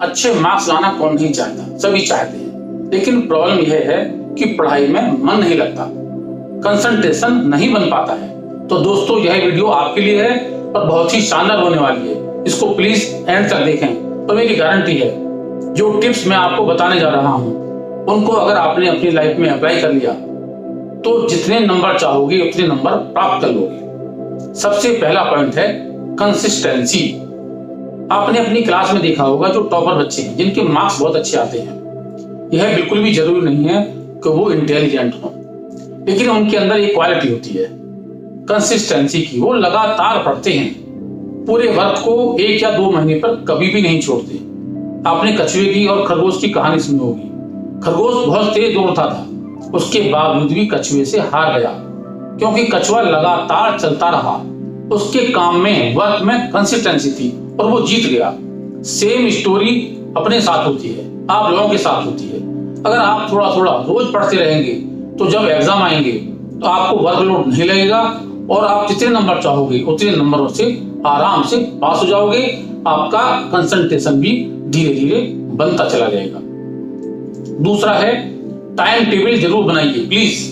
अच्छे मार्क्स लाना कौन नहीं चाहता, सभी चाहते हैं। लेकिन प्रॉब्लम यह है कि पढ़ाई में मन नहीं लगता, कंसंट्रेशन नहीं बन पाता है। तो दोस्तों, यह वीडियो आपके लिए है और बहुत ही शानदार होने वाली है। इसको प्लीज एंड तक देखें। और मेरी गारंटी है, जो टिप्स मैं आपको बताने जा रहा हूं उनको अगर आपने अपनी लाइफ में अप्लाई कर लिया तो जितने नंबर चाहोगे उतने नंबर प्राप्त कर लोगे। सबसे पहला पॉइंट है कंसिस्टेंसी। आपने अपनी क्लास में देखा होगा जो टॉपर बच्चे हैं, जिनके मार्क्स बहुत अच्छे आते हैं, यह बिल्कुल भी जरूरी नहीं है कि वो इंटेलिजेंट हो, लेकिन उनके अंदर एक क्वालिटी होती है कंसिस्टेंसी की। वो लगातार पढ़ते हैं, पूरे वर्क को 1 या 2 महीने पर कभी भी नहीं छोड़ते। आपने कछुए की और खरगोश की कहानी सुनी होगी। खरगोश बहुत तेज दौड़ता था, उसके बावजूद भी कछुए से हार गया, क्योंकि कछुआ लगातार चलता रहा। उसके काम में, वर्क में कंसिस्टेंसी थी और वो जीत गया। सेम स्टोरी अपने साथ होती है, आप लोगों के साथ होती है। अगर आप थोड़ा थोड़ा रोज पढ़ते रहेंगे तो जब एग्जाम आएंगे तो आपको वर्कलोड नहीं लगेगा और आप जितने नंबर चाहोगे उतने नंबरों से आराम से पास हो जाओगे। आपका कंसंट्रेशन भी धीरे धीरे बनता चला जाएगा। दूसरा है टाइम टेबल जरूर बनाइए प्लीज।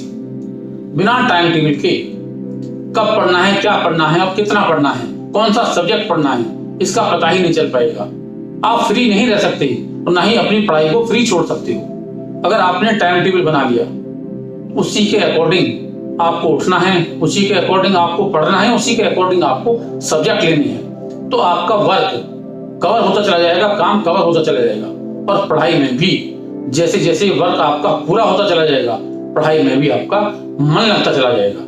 बिना टाइम टेबल के कब पढ़ना है, क्या पढ़ना है और कितना पढ़ना है, कौन सा सब्जेक्ट पढ़ना है, इसका पता ही नहीं चल पाएगा। आप फ्री नहीं रह सकते और ना ही अपनी पढ़ाई को फ्री छोड़ सकते हो। अगर आपने टाइम टेबल बना लिया, उसी के अकॉर्डिंग आपको उठना है, उसी के अकॉर्डिंग आपको पढ़ना है, उसी के अकॉर्डिंग आपको सब्जेक्ट लेने हैं, तो आपका वर्क कवर होता चला जाएगा, काम कवर होता चला जाएगा। और पढ़ाई में भी जैसे जैसे वर्क आपका पूरा होता चला जाएगा, पढ़ाई में भी आपका मन लगता चला जाएगा।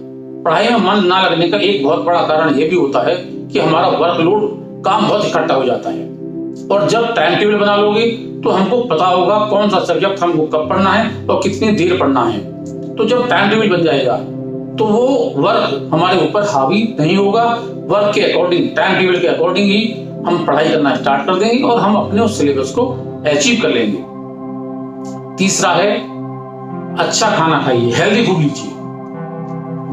पढ़ाई में मन ना लगने का एक बहुत बड़ा कारण यह भी होता है कि हमारा वर्कलोड, काम बहुत इकट्ठा हो जाता है। और जब टाइम टेबल बना लोगे तो हमको पता होगा कौन सा सब्जेक्ट हमको कब पढ़ना है और कितनी देर पढ़ना है। तो जब टाइम टेबल बन जाएगा तो वो वर्क हमारे ऊपर हावी नहीं होगा। वर्क के अकॉर्डिंग, टाइम टेबल के अकॉर्डिंग ही हम पढ़ाई करना स्टार्ट कर देंगे और हम अपने उस सिलेबस को अचीव कर लेंगे। तीसरा है अच्छा खाना खाइए, हेल्दी फूड लीजिए।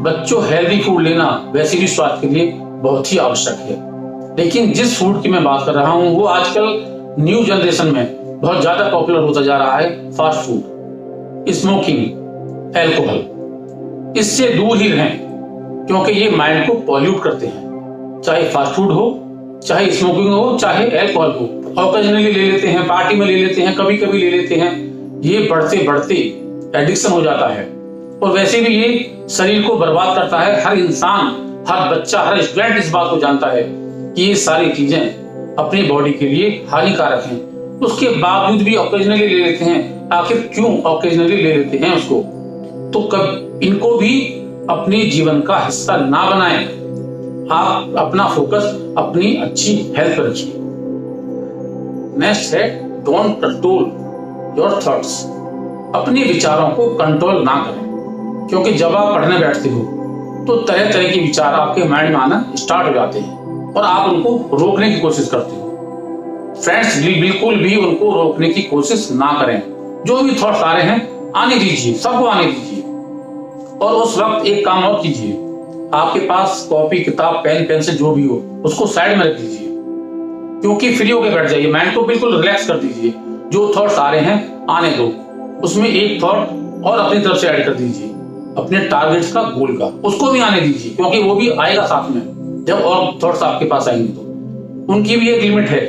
बच्चों, हेल्दी फूड लेना वैसे भी स्वास्थ्य के लिए बहुत ही आवश्यक है, लेकिन जिस फूड की मैं बात कर रहा हूं वो आजकल न्यू जनरेशन में बहुत ज्यादा पॉपुलर होता जा रहा है फास्ट फूड, स्मोकिंग, एल्कोहल। इससे दूर ही रहें, क्योंकि ये माइंड को पॉल्यूट करते हैं। चाहे फास्ट फूड हो, चाहे स्मोकिंग हो, चाहे एल्कोहल हो। ऑकेजनली ले लेते हैं, पार्टी में ले लेते हैं, कभी कभी ले लेते हैं। ये बढ़ते बढ़ते एडिक्शन हो जाता है और वैसे भी ये शरीर को बर्बाद करता है। हर इंसान, हर बच्चा, हर स्टूडेंट इस बात को जानता है कि ये सारी चीजें अपनी बॉडी के लिए हानिकारक हैं। उसके बावजूद भी ऑकेजनली ले लेते हैं। आखिर क्यों ऑकेजनली ले लेते हैं उसको? तो कब इनको भी अपने जीवन का हिस्सा ना बनाएं। आप अपना फोकस अपनी अच्छी हेल्थ पर रखिए। नेक्स्ट है डोंट कंट्रोल योर थॉट्स। अपने विचारों को कंट्रोल ना करें, क्योंकि जब आप पढ़ने बैठते हो तो तरह तरह के विचार आपके माइंड में आना स्टार्ट हो जाते हैं और आप उनको रोकने की कोशिश करते हो। फ्रेंड्स, बिल्कुल भी उनको रोकने की कोशिश ना करें। जो भी थॉट्स आ रहे हैं आने दीजिए, सबको आने दीजिए। और उस वक्त एक काम और कीजिए, आपके पास कॉपी, किताब, पेन, पेंसिल जो भी हो उसको साइड में रख दीजिए, क्योंकि फ्री होकर बैठ जाइए। माइंड को बिल्कुल रिलैक्स कर दीजिए। जो थॉट्स आ रहे हैं आने दो, उसमें एक थॉट और अपनी तरफ से ऐड कर दीजिए, अपने टारगेट्स का, गोल का, उसको भी आने दीजिए, क्योंकि वो भी आएगा साथ में। जब और थॉट्स आपके पास आएंगे तो उनकी भी एक लिमिट है,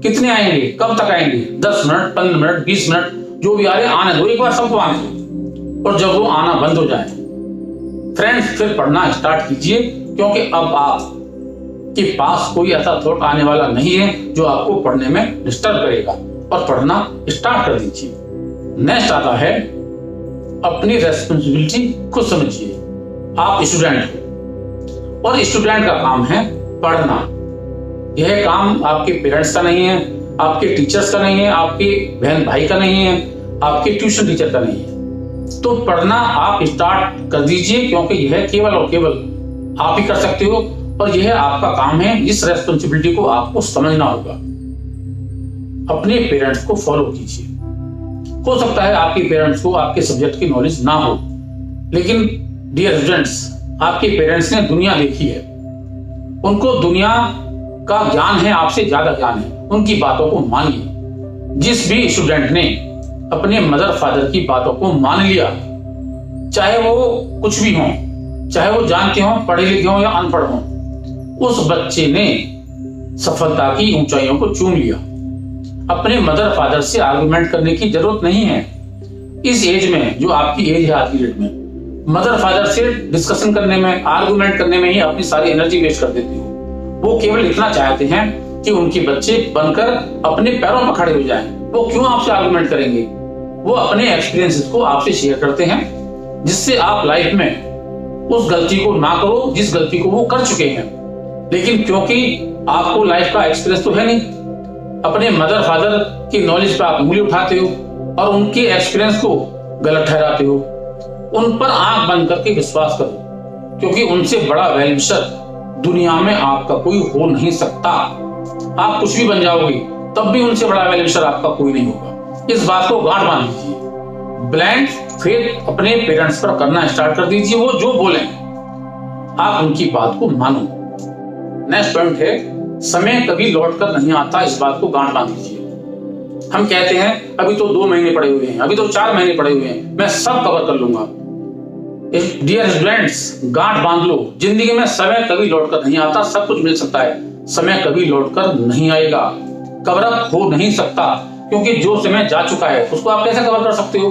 कितने आएंगे, कब तक आएंगे, 10 मिनट, 15 मिनट, 20 मिनट, जो भी आ रहे आने दो, एक बार सबको आने दो। और जब वो आना बंद हो जाए फ्रेंड्स, फिर पढ़ना स्टार्ट कीजिए, क्योंकि अब आप के पास कोई ऐसा थॉट आने वाला नहीं है जो आपको पढ़ने में डिस्टर्ब करेगा। और पढ़ना स्टार्ट कर दीजिए। नेक्स्ट आता है अपनी रेस्पॉन्सिबिलिटी खुद समझिए। आप स्टूडेंट हो और स्टूडेंट का काम है पढ़ना। यह काम आपके पेरेंट्स का नहीं है, आपके टीचर्स का नहीं है, आपके बहन भाई का नहीं है, आपके ट्यूशन टीचर का नहीं है। तो पढ़ना आप स्टार्ट कर दीजिए, क्योंकि यह केवल और केवल आप ही कर सकते हो और यह आपका काम है। इस रेस्पॉन्सिबिलिटी को आपको समझना होगा। अपने पेरेंट्स को फॉलो कीजिए। हो सकता है आपके पेरेंट्स को आपके सब्जेक्ट की नॉलेज ना हो, लेकिन डियर स्टूडेंट्स, आपके पेरेंट्स ने दुनिया देखी है, उनको दुनिया का ज्ञान है, आपसे ज्यादा ज्ञान है। उनकी बातों को मानिए। जिस भी स्टूडेंट ने अपने मदर फादर की बातों को मान लिया, चाहे वो कुछ भी हो, चाहे वो जानते हो, पढ़े लिखे हो या अनपढ़ हो, उस बच्चे ने सफलता की ऊंचाइयों को चूम लिया। अपने मदर फादर से आर्गुमेंट करने की जरूरत नहीं है। इस एज में, जो आपकी एज है आज की डेट में, मदर फादर से डिस्कशन करने में, आर्गुमेंट करने में ही अपनी सारी एनर्जी वेस्ट कर देती हो। वो केवल इतना चाहते हैं कि उनके बच्चे बनकर अपने पैरों पर खड़े हो जाएं। वो क्यों आपसे आर्गुमेंट करेंगे? वो अपने एक्सपीरियंसेस को आपसे शेयर करते हैं, जिससे आप लाइफ में उस गलती को ना करो जिस गलती को वो कर चुके हैं। लेकिन क्योंकि आपको लाइफ का एक्सपीरियंस तो है नहीं, अपने मदर फादर की नॉलेज पर आप उंगली उठाते हो और उनके एक्सपीरियंस को गलत ठहराते हो। उन पर आंख बंद करके विश्वास करो, क्योंकि उनसे बड़ा वेलविशर दुनिया में आपका कोई हो नहीं सकता। आप कुछ भी बन जाओगे, तब भी उनसे बड़ा वेलविशर आपका कोई नहीं होगा। इस बात को गांठ बांध लीजिए। ब्लाइंड फेथ अपने पेरेंट्स पर करना स्टार्ट कर दीजिए। वो जो बोले आप उनकी बात को मानो। नेक्स्ट पॉइंट है, समय कभी लौट कर नहीं आता। इस बात को गांठ बांध लीजिए। हम कहते हैं अभी तो 2 महीने पड़े हुए हैं, अभी तो 4 महीने पड़े हुए हैं, मैं सब कवर कर लूंगा। डियर स्टूडेंट्स, गांठ बांध लो। जिंदगी में समय कभी लौट कर नहीं आता। सब कुछ मिल सकता है, समय कभी लौट कर नहीं आएगा। कवर अप हो नहीं सकता, क्योंकि जो समय जा चुका है उसको आप कैसे कवर कर सकते हो?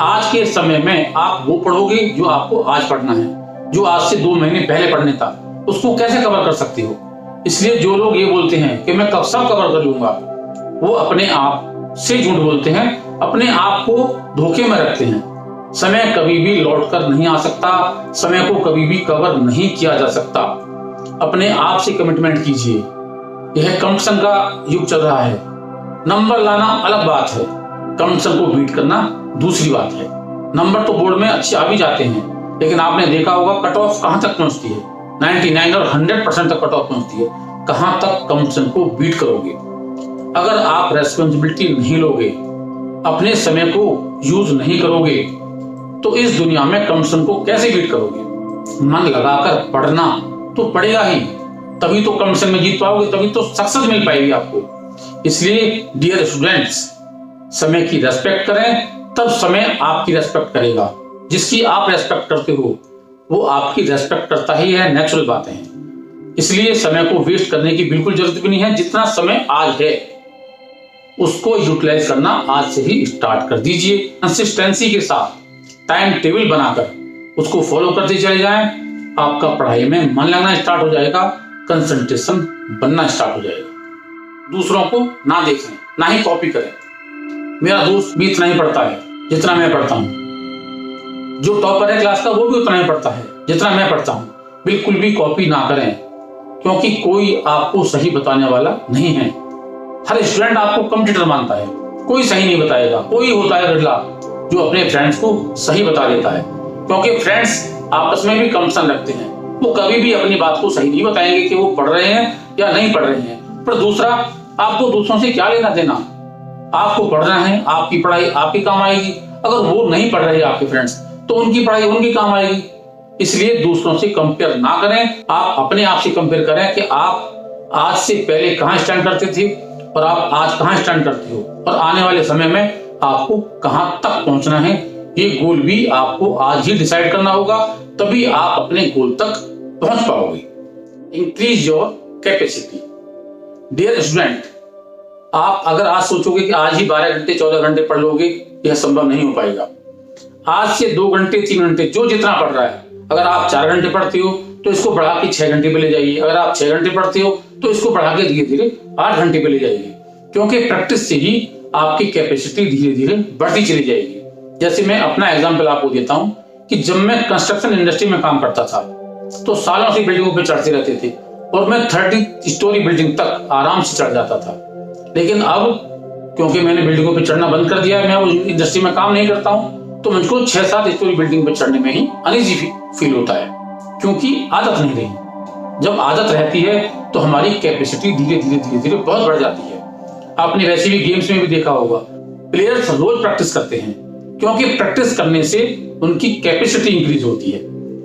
आज के समय में आप वो पढ़ोगे जो आपको आज पढ़ना है। जो आज से 2 महीने पहले पढ़ने था, उसको कैसे कवर कर सकते हो? इसलिए जो लोग ये बोलते हैं कि मैं कब सब कवर कर लूंगा, वो अपने आप से झूठ बोलते हैं, अपने आप को धोखे में रखते हैं। समय कभी भी लौट कर नहीं आ सकता। समय को कभी भी कवर नहीं किया जा सकता। अपने आप से कमिटमेंट कीजिए। यह कंपटीशन का युग चल रहा है। नंबर लाना अलग बात है, कंपटीशन को बीट करना दूसरी बात है। नंबर तो बोर्ड में अच्छे आ भी जाते हैं, लेकिन आपने देखा होगा कट ऑफ कहां तक पहुंचती है। 99 और 100% तक कट ऑफ पहुंचती है। कहां तक कंपटीशन को बीट करोगे? अगर आप रेस्पॉन्सिबिलिटी नहीं लोगे, अपने समय को यूज नहीं करोगे, तो इस दुनिया में कंपटीशन को कैसे बीट करोगे? मन लगाकर पढ़ना तो पड़ेगा ही, तभी तो कंपटीशन में जीत पाओगे, तभी तो सक्सेस मिल पाएगी आपको। इसलिए डियर स्टूडेंट्स, समय की रेस्पेक्ट करें, तब समय आपकी रेस्पेक्ट करेगा। जिसकी आप रेस्पेक्ट करते हो, वो आपकी रेस्पेक्ट करता ही है। नेचुरल बातें हैं। इसलिए समय को वेस्ट करने की बिल्कुल जरूरत भी नहीं है। जितना समय आज है, उसको यूटिलाइज करना आज से ही स्टार्ट कर दीजिए। कंसिस्टेंसी के साथ टाइम टेबल बनाकर उसको फॉलो करते चले जाएं। आपका पढ़ाई में मन लगना स्टार्ट हो जाएगा, कंसंट्रेशन बनना स्टार्ट हो जाएगा। दूसरों को ना देखें, ना ही कॉपी करें। मेरा दोस्त भी इतना ही पढ़ता है जितना मैं पढ़ता हूँ। जो टॉपर है क्लास का, वो भी उतना ही पढ़ता है जितना मैं पढ़ता हूँ। बिल्कुल भी कॉपी ना करें, क्योंकि कोई आपको सही बताने वाला नहीं है। हर स्टूडेंट आपको कॉम्पिटिटर मानता है, कोई सही नहीं बताएगा। कोई होता है गड़ला जो अपने फ्रेंड्स को सही बता देता है, क्योंकि फ्रेंड्स आपस में भी कंपटीशन रखते हैं। वो कभी भी अपनी बात को सही नहीं बताएंगे कि वो पढ़ रहे हैं या नहीं पढ़ रहे हैं। पर दूसरा, आपको दूसरों से क्या लेना देना? आपको पढ़ना है, आपकी पढ़ाई आपके काम आएगी। अगर वो नहीं पढ़ रहे आपके फ्रेंड्स, तो उनकी पढ़ाई उनके काम आएगी। इसलिए दूसरों से कंपेयर ना करें, आप अपने आप से कंपेयर करें कि आप आज से पहले कहां स्टैंड करते थे और आप आज कहां स्टैंड करते हो, और आने वाले समय में आपको कहां तक पहुंचना है। ये गोल भी आपको आज ही डिसाइड करना होगा, तभी आप अपने गोल तक पहुंच पाओगे। Increase your capacity. Dear student, आप अगर आज सोचोगे कि आज ही 12 घंटे 14 घंटे पढ़ लोगे, यह संभव नहीं हो पाएगा। आज से 2 घंटे 3 घंटे जो जितना पढ़ रहा है, अगर आप 4 घंटे पढ़ते हो तो इसको बढ़ा के 6 घंटे पे ले जाइए। अगर आप 6 घंटे पढ़ते हो तो इसको बढ़ा के धीरे धीरे 8 घंटे पे ले जाइए, क्योंकि प्रैक्टिस से ही आपकी कैपेसिटी धीरे धीरे बढ़ती चली जाएगी। जैसे मैं अपना एग्जांपल आपको देता हूं कि जब मैं कंस्ट्रक्शन इंडस्ट्री में काम करता था, तो सालों से बिल्डिंगों पे चढ़ते रहते थे और मैं 30 स्टोरी बिल्डिंग तक आराम से चढ़ जाता था। लेकिन अब क्योंकि मैंने बिल्डिंगों पे चढ़ना बंद कर दिया है, मैं उस इंडस्ट्री में काम नहीं करता हूं, तो मुझको 6-7 स्टोरी बिल्डिंग पे चढ़ने में ही अनईजी फील होता है, क्योंकि आदत नहीं रही। जब आदत रहती है तो हमारी कैपेसिटी धीरे धीरे बहुत बढ़ जाती है। आपने वैसे भी गेम्स में भी देखा होगा, प्लेयर्स रोज प्रैक्टिस करते हैं, क्योंकि प्रैक्टिस करने से उनकी कैपेसिटी इंक्रीज होती है।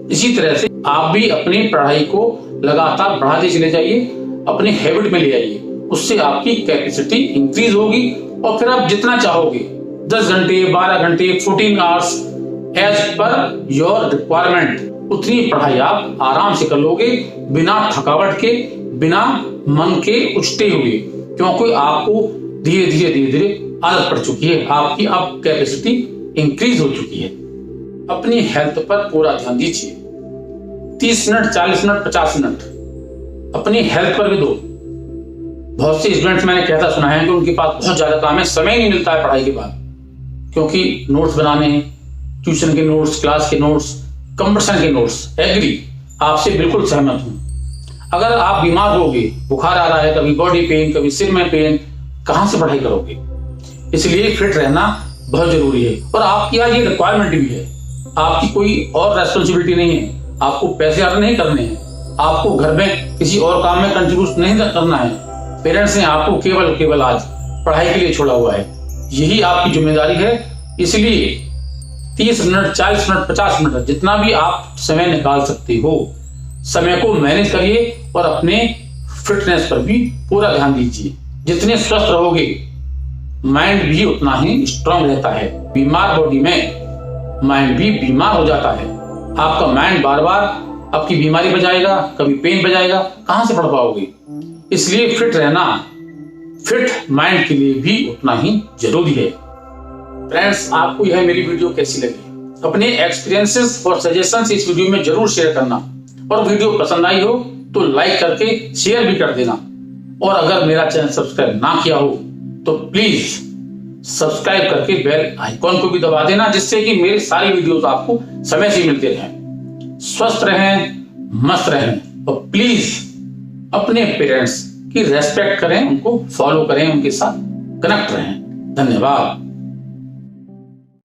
इसी तरह से आप भी अपनी पढ़ाई को लगातार बढ़ाते चले जाइए, अपने हैबिट में ले आइए, उससे आपकी कैपेसिटी इंक्रीज होगी और फिर आप जितना चाहोगे 10 घंटे, 12 घंटे, 14 hours as per your requirement उतनी पढ़ाई आप आराम से कर लोगे, बिना थकावट के, बिना मन के उछते हुए, क्योंकि आपको धीरे धीरे आदत पड़ चुकी है, आपकी अब कैपेसिटी इंक्रीज हो चुकी है। अपनी हेल्थ पर पूरा ध्यान दीजिए। 30 मिनट, 40 मिनट, 50 मिनट अपनी हेल्थ पर भी दो। बहुत से स्टूडेंट्स मैंने कहता सुना है कि उनके पास बहुत ज्यादा काम है, समय नहीं मिलता है पढ़ाई के बाद, क्योंकि नोट्स बनाने हैं, ट्यूशन के नोट्स, क्लास के नोट्स, कंपटीशन के नोट्स। एग्री, आपसे बिल्कुल सहमत हूं। अगर आप बीमार होगे, बुखार आ रहा है, कभी बॉडी पेन, कभी सिर में पेन, कहां से पढ़ाई करोगे? इसलिए फिट रहना बहुत जरूरी है। और आपकी आज ये रिक्वायरमेंट भी है, आपकी कोई और रेस्पॉन्सिबिलिटी नहीं है, आपको पैसे अर्न नहीं करने हैं, आपको घर में किसी और काम में कंट्रीब्यूट नहीं करना है। पेरेंट्स ने आपको केवल आज पढ़ाई के लिए छोड़ा हुआ है, यही आपकी जिम्मेदारी है। इसलिए 30 मिनट, 40 मिनट, 50 मिनट जितना भी आप समय निकाल सकते हो, समय को मैनेज करिए और अपने फिटनेस पर भी पूरा ध्यान दीजिए। जितने स्वस्थ रहोगे, माइंड भी उतना ही स्ट्रांग रहता है। बीमार बॉडी में माइंड भी बीमार हो जाता है। आपका माइंड बार बार आपकी बीमारी बजाएगा, कभी पेन बजाएगा, कहां से पढ़ पाओगे? इसलिए फिट रहना, फिट माइंड के लिए भी उतना ही जरूरी है। फ्रेंड्स, आपको यह मेरी वीडियो कैसी लगी? अपने एक्सपीरियंसेस और सजेशंस इस वीडियो में जरूर शेयर करना, और वीडियो पसंद आई हो तो लाइक करके शेयर भी कर देना। और अगर मेरा चैनल सब्सक्राइब ना किया हो तो प्लीज सब्सक्राइब करके बेल आइकॉन को भी दबा देना, जिससे कि मेरी सारी वीडियोस आपको समय से मिलते रहें। स्वस्थ रहें, मस्त रहें, और प्लीज अपने पेरेंट्स की रेस्पेक्ट करें, उनको फॉलो करें, उनके साथ कनेक्ट रहें। धन्यवाद।